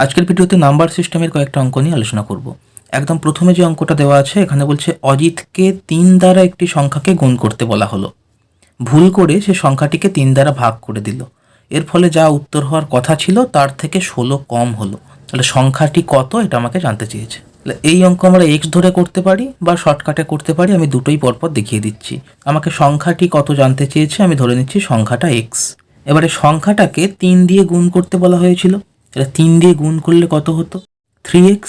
আজকের ভিডিওতে নাম্বার সিস্টেমের কয়েকটা অঙ্ক নিয়ে আলোচনা করব। একদম প্রথমে যে অঙ্কটা দেওয়া আছে এখানে বলছে অজিতকে 3 দ্বারা একটি সংখ্যাকে গুণ করতে বলা হলো। ভুল করে সে সংখ্যাটিকে 3 দ্বারা ভাগ করে দিল। এর ফলে যা উত্তর হওয়ার কথা ছিল তার থেকে 16 কম হলো। তাহলে সংখ্যাটি কত এটা আমাকে জানতে চেয়েছে। তাহলে এই অঙ্ক আমরা এক্স ধরে করতে পারি বা শর্টকাটে করতে পারি, আমি দুটোই পরপর দেখিয়ে দিচ্ছি। আমাকে সংখ্যাটি কত জানতে চেয়েছে, আমি ধরে নিচ্ছি সংখ্যাটা এক্স। এবারে সংখ্যাটাকে 3 দিয়ে গুণ করতে বলা হয়েছিল। এটা 3 দিয়ে গুণ করলে কত হতো? 3x।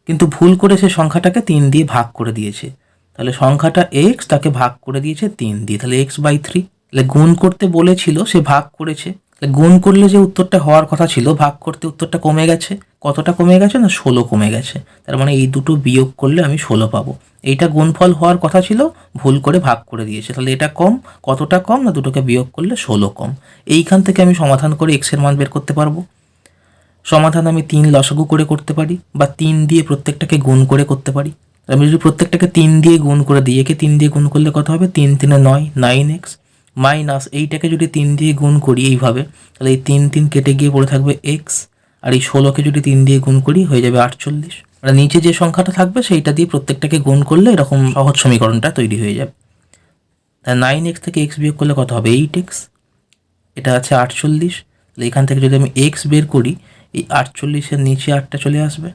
কিন্তু ভুল করে সে সংখ্যাটাকে 3 দিয়ে ভাগ করে দিয়েছে। তাহলে সংখ্যাটা x, তাকে ভাগ করে দিয়েছে 3 দিয়ে, তাহলে x/3। তাহলে গুণ করতে বলেছিল, সে ভাগ করেছে। তাহলে গুণ করলে যে উত্তরটা হওয়ার কথা ছিল, ভাগ করতে উত্তরটা কমে গেছে। কতটা কমে গেছে? না 16 কমে গেছে। তার মানে এই দুটো বিয়োগ করলে আমি 16 পাবো। এইটা গুণফল হওয়ার কথা ছিল, ভুল করে ভাগ করে দিয়েছে। তাহলে এটা কম। কতটা কম? না দুটোকে বিয়োগ করলে 16 কম। এইখান থেকে আমি সমাধান করে x এর মান বের করতে পারবো। সমাধান আমি 3 লসাগু করে করতে পারি, বা 3 দিয়ে প্রত্যেকটাকে গুণ করে করতে পারি। আমি যদি প্রত্যেকটাকে 3 দিয়ে গুণ করে দিই, একে 3 দিয়ে গুণ করলে কত হবে? 3 3 9, 9x মাইনাস এইটাকে যদি 3 দিয়ে গুণ করি এইভাবে, তাহলে এই 3 3 কেটে গিয়ে পড়ে থাকবে x, আর এই 16কে যদি 3 দিয়ে গুণ করি হয়ে যাবে 48। মানে নিচে যে সংখ্যাটা থাকবে সেইটা দিয়ে প্রত্যেকটাকে গুণ করলে এরকম সহজ সমীকরণটা তৈরি হয়ে যাবে। তাহলে 9x থেকে x বিয়োগ করলে কত হবে? 8x। এটা আছে 48। তাহলে এখান থেকে যদি আমি x বের করি, এই 48-এর নিচে 8টা চলে আসবে।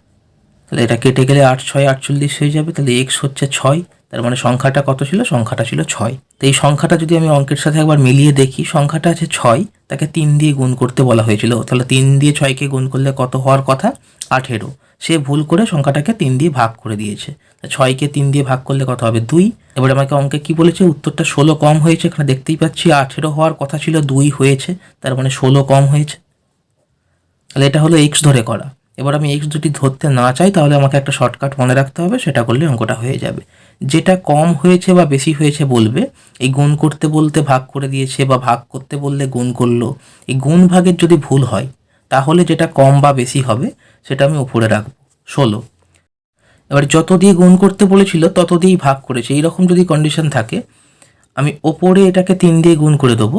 তাহলে এটা কেটে গেলে 8 6 48 হয়ে যাবে। তাহলে x হচ্ছে 6। তার মানে সংখ্যাটা কত ছিল? সংখ্যাটা ছিল 6। তো এই সংখ্যাটা যদি আমি অঙ্কের সাথে একবার মিলিয়ে দেখি, সংখ্যাটা আছে 6, তাকে 3 দিয়ে গুণ করতে বলা হয়েছিল। তাহলে 3 দিয়ে 6কে গুণ করলে কত হওয়ার কথা? 18। সে ভুল করে সংখ্যাটাকে 3 দিয়ে ভাগ করে দিয়েছে। 6কে 3 দিয়ে ভাগ করলে কত হবে? 2। এবার আমাকে অঙ্কে কি বলেছে? উত্তরটা 16 কম হয়েছে। এখানে দেখতেই পাচ্ছি 18 হওয়ার কথা ছিল, 2 হয়েছে, তার মানে 16 কম হয়েছে। তাহলে এটা হলো এক্স ধরে করা। এবার আমি এক্স যদি ধরতে না চাই, তাহলে আমাকে একটা শর্টকাট মনে রাখতে হবে, সেটা করলে অঙ্কটা হয়ে যাবে। যেটা কম হয়েছে বা বেশি হয়েছে বলবে, এই গুণ করতে বলতে ভাগ করে দিয়েছে, বা ভাগ করতে বললে গুণ করলো, এই গুণ ভাগের যদি ভুল হয় তাহলে যেটা কম বা বেশি হবে সেটা আমি উপরে রাখবো 16। এবার যত দিয়ে গুণ করতে বলেছিল তত দিয়েই ভাগ করেছে, এইরকম যদি কন্ডিশন থাকে, আমি ওপরে এটাকে 3 দিয়ে গুণ করে দেবো,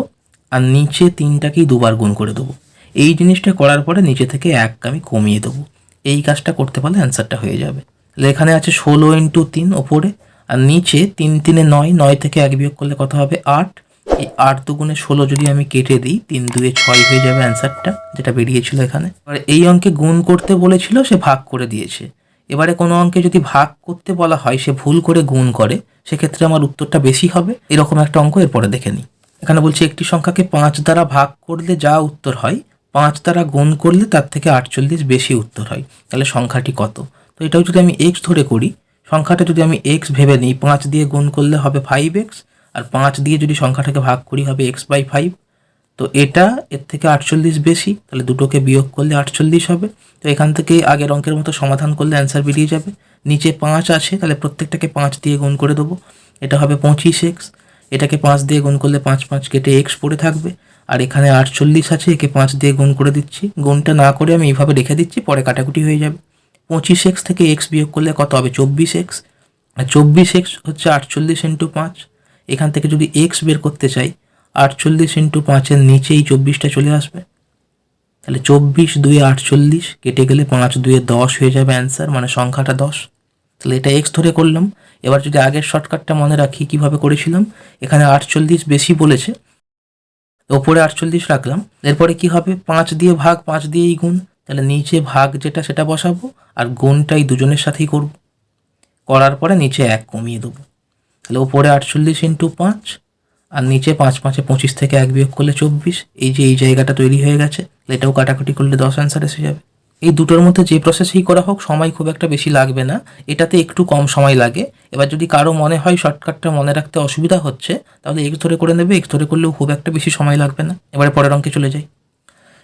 আর নিচে 3টাকেই দুবার গুণ করে দেবো। এই জিনিসটা করার পরে নিচে থেকে 1 আমি কমিয়ে দেবো। এই কাজটা করতে পারলে অ্যান্সারটা হয়ে যাবে। তাহলে এখানে আছে 16 × 3 ওপরে, আর নিচে 3 3 9, 9 থেকে 1 বিয়োগ করলে কত হবে? 8। এই 8 দুগুণে 16 যদি আমি কেটে দিই, 3 2 6 হয়ে যাবে অ্যান্সারটা, যেটা বেরিয়েছিল এখানে। এবার এই অঙ্কে গুণ করতে বলেছিল, সে ভাগ করে দিয়েছে। এবারে কোনো অঙ্কে যদি ভাগ করতে বলা হয়, সে ভুল করে গুণ করে, সেক্ষেত্রে আমার উত্তরটা বেশি হবে। এরকম একটা অঙ্ক এরপরে দেখে নিই। এখানে বলছে একটি সংখ্যাকে 5 দ্বারা ভাগ করলে যা উত্তর হয়, 5 দ্বারা গুণ করলে তার থেকে 48 বেশি উত্তর হয়। তাহলে সংখ্যাটি কত? তো এটাও যদি আমি এক্স ধরে করি, সংখ্যাটা যদি আমি এক্স ভেবে নিই, 5 দিয়ে গুণ করলে হবে 5x, আর 5 দিয়ে যদি সংখ্যাটাকে ভাগ করি হবে x/5। তো এটা এর থেকে 48 বেশি, তাহলে দুটোকে বিয়োগ করলে 48 হবে। তো এখান থেকে আগের অঙ্কের মতো সমাধান করলে অ্যান্সার বেরিয়ে যাবে। নিচে 5 আছে, তাহলে প্রত্যেকটাকে 5 দিয়ে গুণ করে দেবো, এটা হবে 25x। এটাকে 5 দিয়ে গুণ করলে 5 5 কেটে x পড়ে থাকবে। আর এখানে 48 আছে, একে 5 দিয়ে গুণ করে দিচ্ছি। গুণটা না করে আমি এইভাবে রেখে দিচ্ছি, পরে কাটাকুটি হয়ে যাবে। 25x থেকে x বিয়োগ করলে কত হবে? 24x। আর 24x হচ্ছে 48 × 5। এখান থেকে যদি x বের করতে চাই, 48 × 5-এর নিচেই 24টা চলে আসবে। তাহলে 24 2 48 কেটে গেলে 5 2 10 হয়ে যাবে অ্যান্সার, মানে সংখ্যাটা 10। তাহলে এটা এক্স ধরে করলাম। এবার যদি আগের শর্টকাটটা মনে রাখি, কিভাবে করেছিলাম, এখানে 48 বেশি বলেছে, ওপরে 48 রাখলাম। এরপরে কি হবে? 5 দিয়ে ভাগ, 5 দিয়েই গুণ। তাহলে নিচে ভাগ যেটা সেটা বসাবো, আর গুণটাই দুজনের সাথেই করব। করার পরে নিচে 1 কমিয়ে দেবো। তাহলে ওপরে 48 × 5, আর নিচে 5 5 25 থেকে 1 বিয়োগ করলে 24। এই যে এই জায়গাটা তৈরি হয়ে গেছে, এটাও কাটাকুটি করলে 10 অ্যান্সার এসে যাবে। এই দুটোর মধ্যে যে প্রসেসেই করা হোক, সময় খুব একটা বেশি লাগবে না, এটাতে একটু কম সময় লাগে। এবার যদি কারো মনে হয় শর্টকাটটা মনে রাখতে অসুবিধা হচ্ছে, তাহলে এক্স ধরে করে নেবে, এক্স ধরে করলেও খুব একটা বেশি সময় লাগবে না। এবারে পরের অঙ্কে চলে যাই।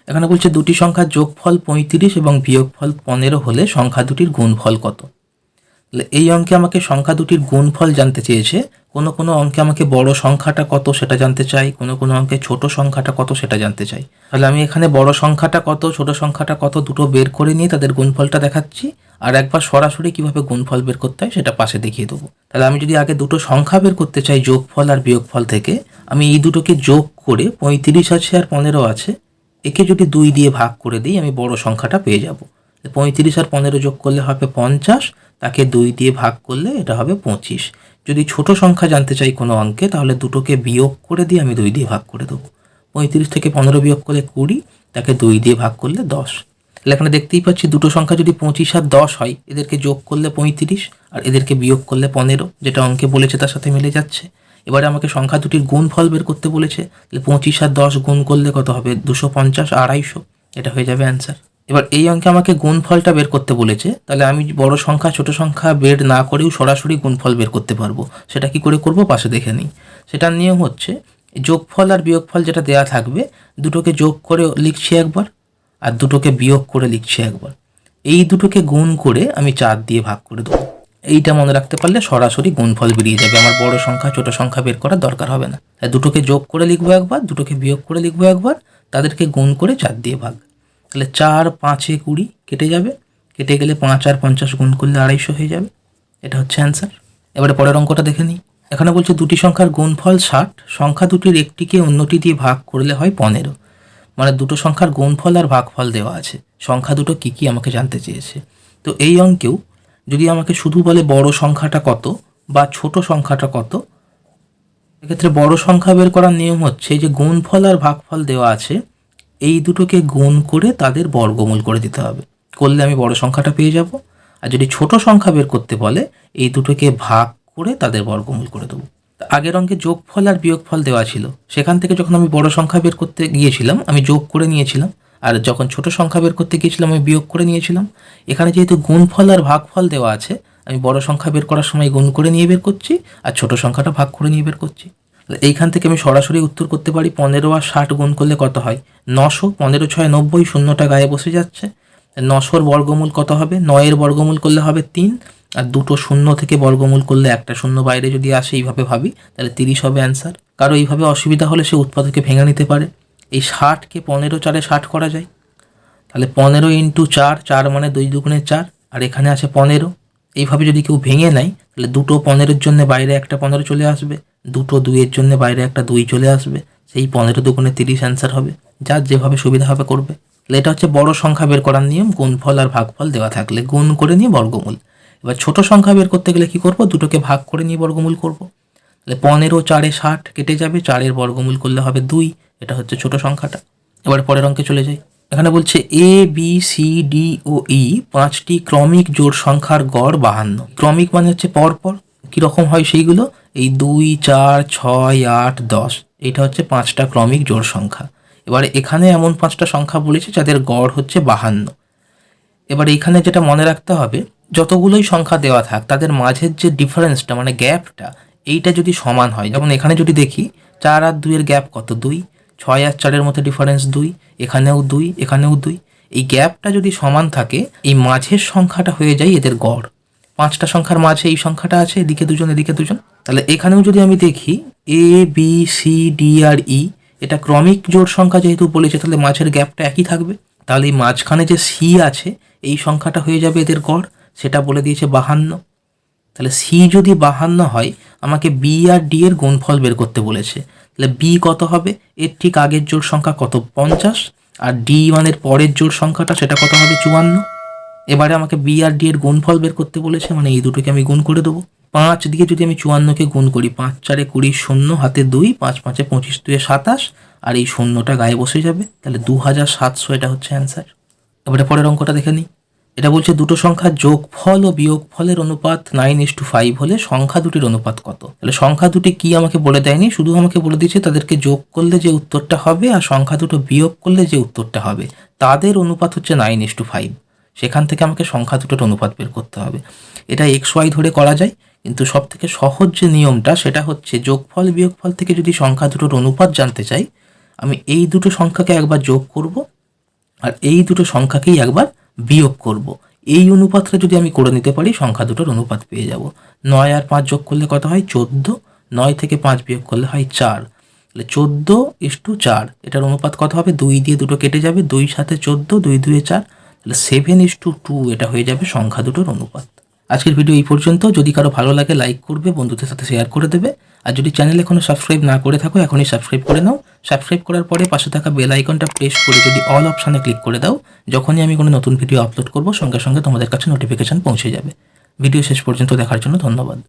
এখানে বলছে দুটি সংখ্যার যোগফল 35 এবং বিয়োগফল 15 হলে সংখ্যা দুটির গুণফল কত? তাহলে এই অঙ্কে আমাকে সংখ্যা দুটির গুণফল জানতে চেয়েছে। কোনো কোনো অঙ্কে আমাকে বড় সংখ্যাটা কত সেটা জানতে চাই, কোনো কোনো অঙ্কে ছোট সংখ্যাটা কত সেটা জানতে চাই। তাহলে আমি এখানে বড় সংখ্যাটা কত, ছোট সংখ্যাটা কত দুটো বের করে নিয়ে তাদের গুণফলটা দেখাচ্ছি, আর একবার সরাসরি কিভাবে গুণফল বের করতে হয় সেটা পাশে দেখিয়ে দেবো। তাহলে আমি যদি আগে দুটো সংখ্যা বের করতে চাই যোগফল আর বিয়োগফল থেকে, আমি এই দুটোকে যোগ করে 35 আছে আর 15 আছে, একে যদি 2 দিয়ে ভাগ করে দিই, আমি বড় সংখ্যাটা পেয়ে যাব। 35 আর 15 যোগ করলে হবে 50, তাকে 2 দিয়ে ভাগ করলে এটা হবে 25। যদি ছোট সংখ্যা জানতে চাই কোনো অঙ্কে তাহলে দুটোকে বিয়োগ করে দিয়ে আমি 2 দিয়ে ভাগ করে দেবো। 35 থেকে 15 বিয়োগ করলে 20, তাকে 2 দিয়ে ভাগ করলে 10। তাহলে এখানে দেখতেই পাচ্ছি দুটো সংখ্যা যদি 25 আর 10 হয়, এদেরকে যোগ করলে 35 আর এদেরকে বিয়োগ করলে 15, যেটা অঙ্কে বলেছে তার সাথে মিলে যাচ্ছে। এবারে আমাকে সংখ্যা দুটির গুণফল বের করতে বলেছে, তাহলে 25 আর 10 গুণ করলে কত হবে? 250, 250, এটা হয়ে যাবে অ্যান্সার। এবার এই অঙ্কে আমাকে গুণফলটা বের করতে বলেছে, তাহলে আমি বড় সংখ্যা ছোট সংখ্যা বের না করেও সরাসরি গুণফল বের করতে পারবো। সেটা কি করে করব পাশে দেখে নিই। সেটার নিয়ম হচ্ছে যোগফল আর বিয়োগফল যেটা দেয়া থাকবে, দুটোকে যোগ করে লিখছি একবার আর দুটোকে বিয়োগ করে লিখছি একবার। এই দুটোকে গুণ করে আমি 4 দিয়ে ভাগ করে দেবো। এইটা মনে রাখতে পারলে সরাসরি গুণফল বেরিয়ে যাবে, আমার বড় সংখ্যা ছোট সংখ্যা বের করার দরকার হবে না। তাই দুটোকে যোগ করে লিখবো একবার, দুটোকে বিয়োগ করে লিখবো একবার, তাদেরকে গুণ করে 4 দিয়ে ভাগ। তাহলে 4 5 এ 20 কেটে যাবে, কেটে গেলে 5 আর 50 গুণ করলে 250 হয়ে যাবে। এটা হচ্ছে অ্যান্সার। এবারে পরের অঙ্কটা দেখে নিই। এখানে বলছে দুটি সংখ্যার গুণফল 60, সংখ্যা দুটির একটিকে অন্যটি দিয়ে ভাগ করলে হয় 15। মানে দুটো সংখ্যার গুণফল আর ভাগফল দেওয়া আছে, সংখ্যা দুটো কি কি আমাকে জানতে চেয়েছে। তো এই অঙ্কেও যদি আমাকে শুধু বলে বড় সংখ্যাটা কত বা ছোট সংখ্যাটা কত, এক্ষেত্রে বড় সংখ্যা বের করার নিয়ম হচ্ছে যে গুণফল আর ভাগফল দেওয়া আছে, এই দুটোকে গুণ করে তাদের বর্গমূল করে দিতে হবে, করলে আমি বড় সংখ্যাটা পেয়ে যাব। আর যদি ছোট সংখ্যা বের করতে বলে, এই দুটোকে ভাগ করে তাদের বর্গমূল করে দেবো। আগের অঙ্কে যোগফল আর বিয়োগফল দেওয়া ছিল, সেখান থেকে যখন আমি বড় সংখ্যা বের করতে গিয়েছিলাম আমি যোগ করে নিয়েছিলাম, আর যখন ছোট সংখ্যা বের করতে গিয়েছিলাম আমি বিয়োগ করে নিয়েছিলাম। এখানে যেহেতু গুণফল আর ভাগফল দেওয়া আছে, আমি বড় সংখ্যা বের করার সময় গুণ করে নিয়ে বের করছি আর ছোট সংখ্যাটা ভাগ করে নিয়ে বের করছি। এইখান থেকে আমি সরাসরি উত্তর করতে পারি 15 আর 60 গুণ করলে কত হয়? 900। 15 6 90, শূন্যটা গায়ে বসে যাচ্ছে। 900-র বর্গমূল কত হবে? 9-এর বর্গমূল করলে হবে 3, আর দুটো শূন্য থেকে বর্গমূল করলে একটা শূন্য বাইরে যদি আসে, এইভাবে ভাবি, তাহলে 30 হবে অ্যান্সার। কারো এইভাবে অসুবিধা হলে সে উৎপাদকে ভেঙে নিতে পারে। এই 60কে 15 4-এ 60 করা যায়, তাহলে 15 × 4, 4 মানে 2 দুগুণে 4, আর এখানে আছে 15। এইভাবে যদি কেউ ভেঙে নেয়, তাহলে দুটো 15-এর জন্য বাইরে একটা 15 চলে আসবে, দুটো 2-এর জন্য বাইরে একটা 2 চলে আসবে, সেই 15 দুগুণে 30 অ্যান্সার হবে। যার যেভাবে সুবিধা হবে করবে। তাহলে এটা হচ্ছে বড় সংখ্যা বের করার নিয়ম, গুণফল আর ভাগফল দেওয়া থাকলে গুণ করে নিয়ে বর্গমূল। এবার ছোট সংখ্যা বের করতে গেলে কি করব? দুটোকে ভাগ করে নিয়ে বর্গমূল করব। তাহলে 15 4-এ 60 কেটে যাবে, 4-এর বর্গমূল করলে হবে 2। এটা হচ্ছে ছোট সংখ্যাটা। এবার পরের অঙ্কে চলে যাই। এখানে বলছে এ বি সি ডি ও ই 5টি ক্রমিক জোড় সংখ্যার গড় 52। ক্রমিক মানে হচ্ছে পরপর, কীরকম হয় সেইগুলো, এই 2 4 6 8 10, এইটা হচ্ছে 5টা ক্রমিক জোড় সংখ্যা। এবারে এখানে এমন 5টা সংখ্যা বলেছে যাদের গড় হচ্ছে 52। এবার এইখানে যেটা মনে রাখতে হবে, যতগুলোই সংখ্যা দেওয়া থাক তাদের মাঝের যে ডিফারেন্সটা মানে গ্যাপটা, এইটা যদি সমান হয়, যেমন এখানে যদি দেখি 4 আর 2-এর গ্যাপ কত? 2। 6 আর 4-এর মধ্যে ডিফারেন্স 2, এখানেও 2, এখানেও 2। এই গ্যাপটা যদি সমান থাকে, এই মাঝের সংখ্যাটা হয়ে যায় এদের গড়। 5টা সংখ্যার মাঝে এই সংখ্যাটা আছে, এদিকে দুজন এদিকে দুজন। তাহলে এখানেও যদি আমি দেখি এ বি সি ডি আর ই, এটা ক্রমিক জোড় সংখ্যা যেহেতু বলেছে, তাহলে মাঝের গ্যাপটা একই থাকবে। তাহলে এই মাঝখানে যে সি আছে, এই সংখ্যাটা হয়ে যাবে এদের গড়, সেটা বলে দিয়েছে 52। তাহলে সি যদি 52 হয়, আমাকে বি আর ডি এর গুণফল বের করতে বলেছে। তাহলে বি কত হবে? এর ঠিক আগের জোড় সংখ্যা কত? 50, আর ডি মানের পরের জোড় সংখ্যাটা সেটা কত হবে? 54। এবারে আমাকে বি আর ডি এর গুণফল বের করতে বলেছে, মানে এই দুটোকে আমি গুণ করে দেবো। 5 দিয়ে যদি আমি 54কে গুণ করি, 5 4-এ 20, শূন্য হাতে 2, 5 5-এ 25, 2-এ 27, আর এই শূন্যটা গায়ে বসে যাবে, তাহলে 2700। এটা হচ্ছে অ্যান্সার। এবারে পরের অঙ্কটা দেখে নিই। এটা বলছে দুটো সংখ্যার যোগফল ও বিয়োগফলের অনুপাত 9:5 হলে সংখ্যা দুটির অনুপাত কত? তাহলে সংখ্যা দুটি কি আমাকে বলে দেয়নি, শুধু আমাকে বলে দিয়েছে তাদেরকে যোগ করলে যে উত্তরটা হবে আর সংখ্যা দুটো বিয়োগ করলে যে উত্তরটা হবে, তাদের অনুপাত হচ্ছে 9:5। সেখান থেকে আমাকে সংখ্যা দুটোর অনুপাত বের করতে হবে। এটা XY ধরে করা যায়, কিন্তু সব থেকে সহজ যে নিয়মটা সেটা হচ্ছে যোগফল বিয়োগফল থেকে যদি সংখ্যা দুটোর অনুপাত জানতে চাই, আমি এই দুটো সংখ্যাকে একবার যোগ করব আর এই দুটো সংখ্যাকেই একবার বিয়োগ করব। এই অনুপাতটা যদি আমি করে নিতে পারি, সংখ্যা দুটোর অনুপাত পেয়ে যাব। 9 আর 5 যোগ করলে কত হয়? 14। 9 থেকে 5 বিয়োগ করলে হয় 4। তাহলে 14:4, এটার অনুপাত কত হবে? 2 দিয়ে দুটো কেটে যাবে, 2 সাথে 14, 2 2-এ 4, তাহলে 7:2, এটা হয়ে যাবে সংখ্যা দুটোর অনুপাত। আজকের ভিডিও এই পর্যন্ত। যদি কারো ভালো লাগে লাইক করবে, বন্ধুদের সাথে শেয়ার করে দেবে, আর যদি চ্যানেল এখনো সাবস্ক্রাইব না করে থাকো এখনই সাবস্ক্রাইব করে নাও। সাবস্ক্রাইব করার পরে পাশে থাকা বেল আইকনটা প্রেস করে যদি অল অপশানে ক্লিক করে দাও, যখনই আমি কোনো নতুন ভিডিও আপলোড করব সঙ্গে সঙ্গে তোমাদের কাছে নোটিফিকেশন পৌঁছে যাবে। ভিডিও শেষ পর্যন্ত দেখার জন্য ধন্যবাদ।